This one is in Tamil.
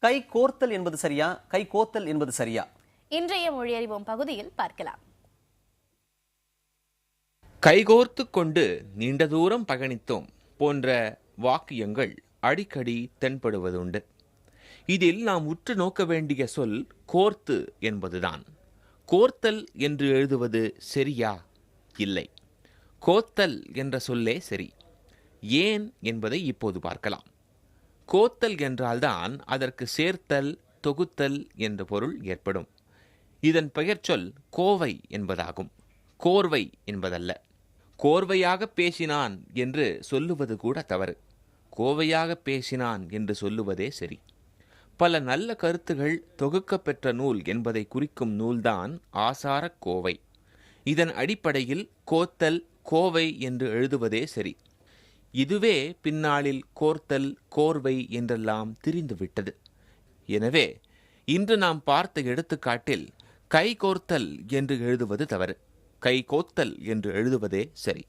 கை கோர்த்தல் என்பது சரியா, கை கோத்தல் என்பது சரியா? இன்றைய மொழியறிவோம் பகுதியில் பார்க்கலாம். கைகோர்த்து கொண்டு நீண்ட தூரம் பயணித்தோம் போன்ற வாக்கியங்கள் அடிக்கடி தென்படுவதுண்டு. இதில் நாம் உற்று நோக்க வேண்டிய சொல் கோர்த்து என்பதுதான். கோர்த்தல் என்று எழுதுவது சரியா? இல்லை, கோத்தல் என்ற சொல்லே சரி. ஏன் என்பதை இப்போது பார்க்கலாம். கோத்தல் என்றால்தான் அதற்கு சேர்த்தல், தொகுத்தல் என்ற பொருள் ஏற்படும். இதன் பெயர்ச்சொல் கோவை என்பதாகும், கோர்வை என்பதல்ல. கோர்வையாக பேசினான் என்று சொல்லுவது கூட தவறு. கோவையாக பேசினான் என்று சொல்லுவதே சரி. பல நல்ல கருத்துகள் தொகுக்கப்பெற்ற நூல் என்பதை குறிக்கும் நூல்தான் ஆசாரக் கோவை. இதன் அடிப்படையில் கோத்தல், கோவை என்று எழுதுவதே சரி. இதுவே பின்னாளில் கோர்த்தல், கோர்வை என்றெல்லாம் திரிந்துவிட்டது. எனவே இன்று நாம் பார்த்த எடுத்துக்காட்டில் கை கோர்த்தல் என்று எழுதுவது தவறு, கை கோத்தல் என்று எழுதுவதே சரி.